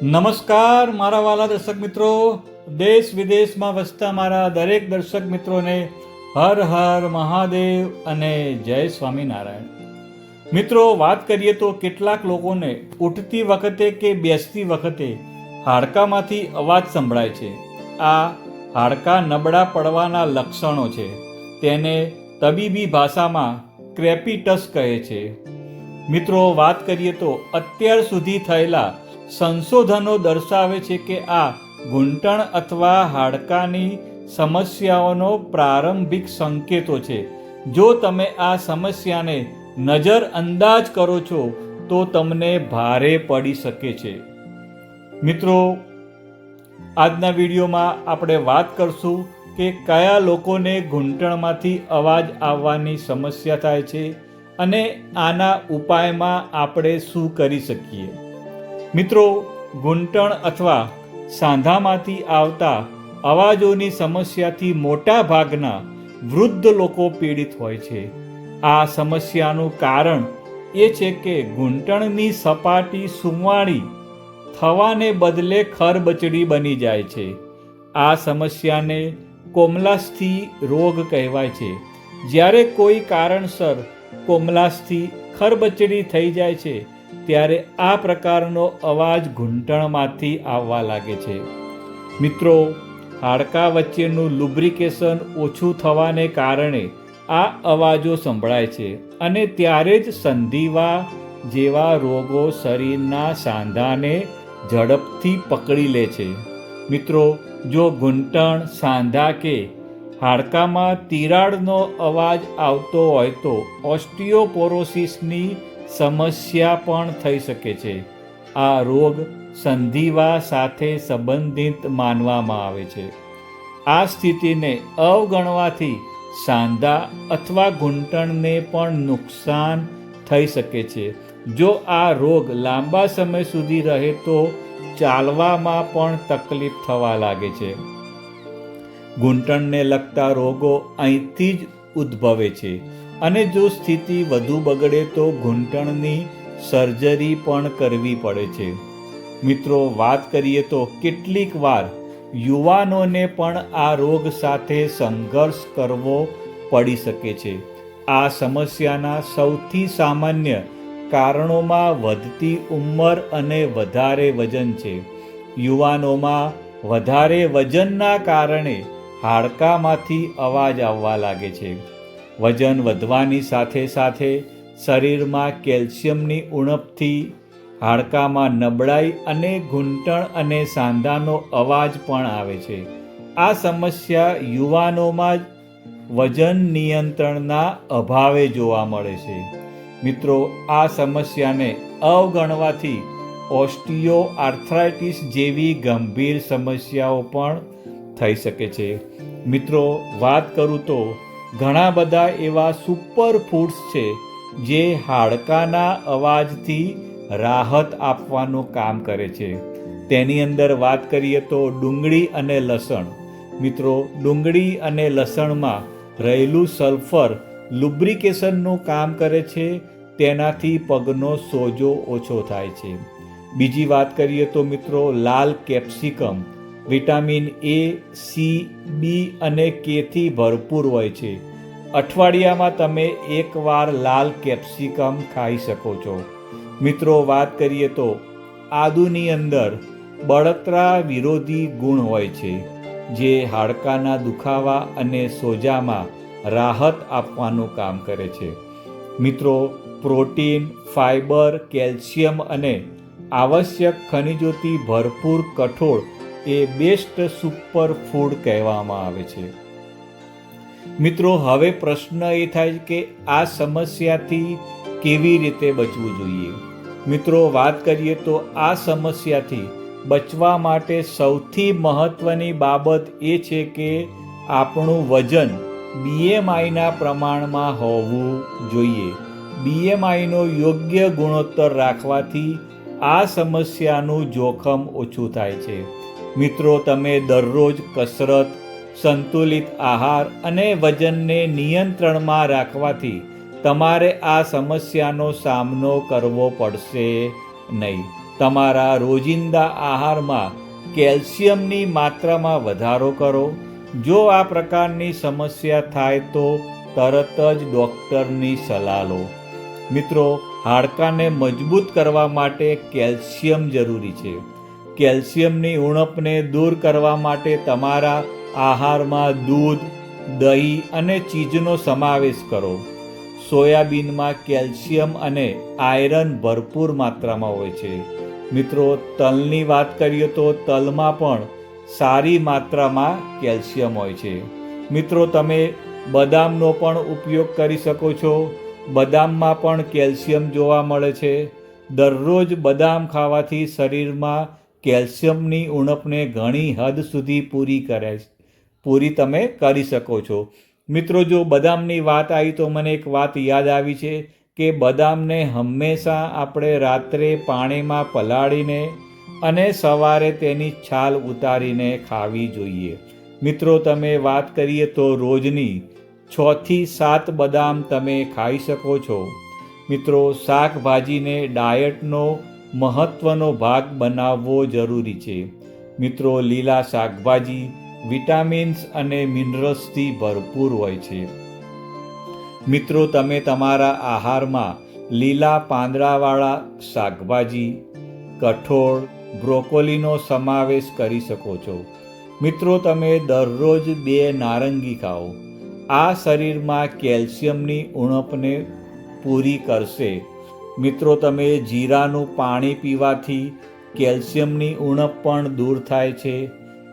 નમસ્કાર મારા વાલા દર્શક મિત્રો, દેશ વિદેશમાં વસતા મારા દરેક દર્શક મિત્રોને હર હર મહાદેવ અને જય સ્વામિનારાયણ. મિત્રો, વાત કરીએ તો કેટલાક લોકોને ઉઠતી વખતે કે બેસતી વખતે હાડકામાંથી અવાજ સંભળાય છે. આ હાડકાં નબળા પડવાના લક્ષણો છે. તેને તબીબી ભાષામાં ક્રેપિટસ કહે છે. મિત્રો, વાત કરીએ તો અત્યાર સુધી થયેલા સંશોધનો દર્શાવે છે કે આ ઘૂંટણ અથવા હાડકાની સમસ્યાઓનો પ્રારંભિક સંકેતો છે. જો તમે આ સમસ્યાને નજરઅંદાજ કરો છો તો તમને ભારે પડી શકે છે. મિત્રો, આજના વિડીયોમાં આપણે વાત કરશું કે કયા લોકોને ઘૂંટણમાંથી અવાજ આવવાની સમસ્યા થાય છે અને આના ઉપાયમાં આપણે શું કરી શકીએ. મિત્રો, ઘૂંટણ અથવા સાંધામાંથી આવતા અવાજોની સમસ્યાથી મોટા ભાગના વૃદ્ધ લોકો પીડિત હોય છે. આ સમસ્યાનું કારણ એ છે કે ઘૂંટણની સપાટી સુંવાળી થવાને બદલે ખરબચડી બની જાય છે. આ સમસ્યાને કોમલાસ્થિ રોગ કહેવાય છે. જ્યારે કોઈ કારણસર કોમલાસ્થિ ખરબચડી થઈ જાય છે ત્યારે આ પ્રકારનો અવાજ ઘૂંટણમાંથી આવવા લાગે છે. મિત્રો, હાડકાં વચ્ચેનું લુબ્રિકેશન ઓછું થવાને કારણે આ અવાજો સંભળાય છે અને ત્યારે જ સંધિવા જેવા રોગો શરીરના સાંધાને ઝડપથી પકડી લે છે. મિત્રો, જો ઘૂંટણ, સાંધા કે હાડકામાં તિરાડનો અવાજ આવતો હોય તો ઓસ્ટિયોપોરોસિસની સમસ્યા પણ થઈ શકે છે. આ રોગ સંધિવા સાથે સંબંધિત માનવામાં આવે છે. આ સ્થિતિને અવગણવાથી સાંધા અથવા ઘૂંટણને પણ નુકસાન થઈ શકે છે. જો આ રોગ લાંબા સમય સુધી રહે તો ચાલવામાં પણ તકલીફ થવા લાગે છે. ઘૂંટણને લગતા રોગો અહીંથી જ ઉદ્ભવે છે અને જો સ્થિતિ વધુ બગડે તો ઘૂંટણની સર્જરી પણ કરવી પડે છે. મિત્રો, વાત કરીએ તો કેટલીક વાર યુવાનોને પણ આ રોગ સાથે સંઘર્ષ કરવો પડી શકે છે. આ સમસ્યાના સૌથી સામાન્ય કારણોમાં વધતી ઉંમર અને વધારે વજન છે. યુવાનોમાં વધારે વજનના કારણે હાડકામાંથી અવાજ આવવા લાગે છે. વજન વધવાની સાથે સાથે શરીરમાં કેલ્શિયમની ઉણપથી હાડકામાં નબળાઈ અને ઘૂંટણ અને સાંધાનો અવાજ પણ આવે છે. આ સમસ્યા યુવાનોમાં જ વજન નિયંત્રણના અભાવે જોવા મળે છે. મિત્રો, આ સમસ્યાને અવગણવાથી ઓસ્ટિયોઆર્થ્રાઇટિસ જેવી ગંભીર સમસ્યાઓ પણ થઈ શકે છે. મિત્રો, વાત કરું તો ઘણા બધા એવા સુપર ફૂડ્સ છે જે હાડકાના અવાજથી રાહત આપવાનું કામ કરે છે. તેની અંદર વાત કરીએ તો ડુંગળી અને લસણ. મિત્રો, ડુંગળી અને લસણમાં રહેલું સલ્ફર લુબ્રિકેશનનું કામ કરે છે. તેનાથી પગનો સોજો ઓછો થાય છે. બીજી વાત કરીએ તો મિત્રો, લાલ capsicum vitamin A, C, B અને K થી ભરપૂર હોય છે. અઠવાડિયામાં તમે એકવાર લાલ કેપ્સિકમ ખાઈ શકો છો. મિત્રો, વાત કરીએ તો આદુની અંદર બળતરા વિરોધી ગુણ હોય છે જે હાડકાના દુખાવા અને સોજામાં રાહત આપવાનું કામ કરે છે. મિત્રો, પ્રોટીન, ફાઇબર, કેલ્શિયમ અને આવશ્યક ખનિજોથી ભરપૂર કઠોળ એ બેસ્ટ સુપર ફૂડ કહેવામાં આવે છે. મિત્રો, હવે પ્રશ્ન એ થાય કે આ સમસ્યાથી કેવી રીતે બચવું જોઈએ. મિત્રો, વાત કરીએ તો આ સમસ્યાથી બચવા માટે સૌથી મહત્વની બાબત એ છે કે આપણું વજન BMIના પ્રમાણમાં હોવું જોઈએ. BMIનો યોગ્ય ગુણોત્તર રાખવાથી આ સમસ્યાનું જોખમ ઓછું થાય છે. મિત્રો, તમે દરરોજ કસરત, સંતુલિત આહાર અને વજનને નિયંત્રણમાં રાખવાથી તમારે આ સમસ્યાનો સામનો કરવો પડશે નહીં. તમારા રોજિંદા આહારમાં કેલ્શિયમની માત્રામાં વધારો કરો. જો આ પ્રકારની સમસ્યા થાય તો તરત જ ડૉક્ટરની સલાહ લો. મિત્રો, હાડકાને મજબૂત કરવા માટે કેલ્શિયમ જરૂરી છે. કેલ્શિયમની ઉણપને દૂર કરવા માટે તમારા આહારમાં દૂધ, દહીં અને ચીઝનો સમાવેશ કરો. સોયાબીનમાં કેલ્શિયમ અને આયરન ભરપૂર માત્રામાં હોય છે. મિત્રો, તલની વાત કરીએ તો તલમાં પણ સારી માત્રામાં કેલ્શિયમ હોય છે. મિત્રો, તમે બદામનો પણ ઉપયોગ કરી શકો છો. બદામમાં પણ કેલ્શિયમ જોવા મળે છે. દરરોજ બદામ ખાવાથી શરીરમાં કેલ્શિયમની ઉણપને ઘણી હદ સુધી પૂરી તમે કરી શકો છો. મિત્રો, જો બદામની વાત આવી તો મને એક વાત યાદ આવી છે કે બદામને હંમેશા આપણે રાત્રે પાણીમાં પલાળીને અને સવારે તેની છાલ ઉતારીને ખાવી જોઈએ. મિત્રો, તમે વાત કરીએ તો રોજની 6 થી 7 બદામ તમે ખાઈ શકો છો. મિત્રો, શાકભાજીને ડાયટનો મહત્ત્વનો ભાગ બનાવવો જરૂરી છે. મિત્રો, લીલા શાકભાજી વિટામિન્સ અને મિનરલ્સથી ભરપૂર હોય છે. મિત્રો, તમે તમારા આહારમાં લીલા પાંદડાવાળા શાકભાજી, કઠોળ, બ્રોકોલીનો સમાવેશ કરી શકો છો. મિત્રો, તમે દરરોજ 2 નારંગી ખાઓ. આ શરીરમાં કેલ્શિયમની ઉણપને પૂરી કરશે. મિત્રો, તમે જીરાનું પાણી પીવાથી કેલ્શિયમની ઉણપ પણ દૂર થાય છે.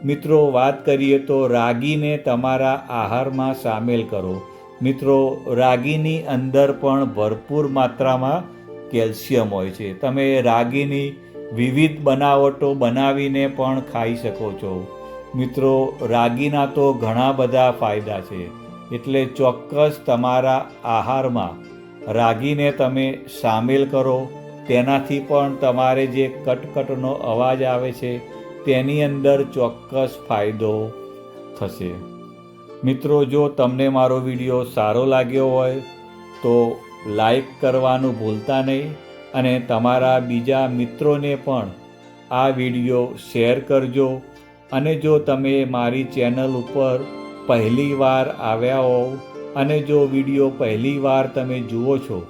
મિત્રો, વાત કરીએ તો રાગીને તમારા આહારમાં સામેલ કરો. મિત્રો, રાગીની અંદર પણ ભરપૂર માત્રામાં કેલ્શિયમ હોય છે. તમે રાગીની વિવિધ બનાવટો બનાવીને પણ ખાઈ શકો છો. મિત્રો, રાગીના તો ઘણા બધા ફાયદા છે, એટલે ચોક્કસ તમારા આહારમાં રાગીને તમે સામેલ કરો. તેનાથી પણ તમારે જે કટકટનો અવાજ આવે છે તેની અંદર ચોક્કસ ફાયદો થશે. મિત્રો, જો તમને મારો વિડીયો સારો લાગ્યો હોય તો લાઈક કરવાનું ભૂલતા નહીં અને તમારા બીજા મિત્રોને પણ આ વિડીયો શેર કરજો. અને જો તમે મારી ચેનલ ઉપર પહેલી વાર આવ્યા હોવ અને જો વિડીયો પહેલી વાર તમે જુઓ છો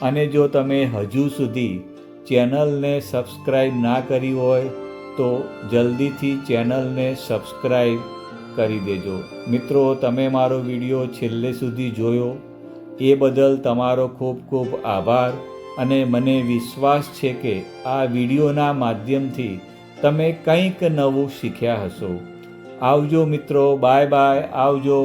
અને જો તમે હજુ સુધી ચેનલને સબસ્ક્રાઈબ ના કરી હોય તો જલ્દીથી ચેનલને સબસ્ક્રાઈબ કરી દેજો. મિત્રો, તમે મારો વિડીયો છેલ્લે સુધી જોયો એ બદલ તમારો ખૂબ ખૂબ આભાર. અને મને વિશ્વાસ છે કે આ વિડીયોના માધ્યમથી તમે કંઈક નવું શીખ્યા હશો. આવજો મિત્રો, બાય બાય, આવજો.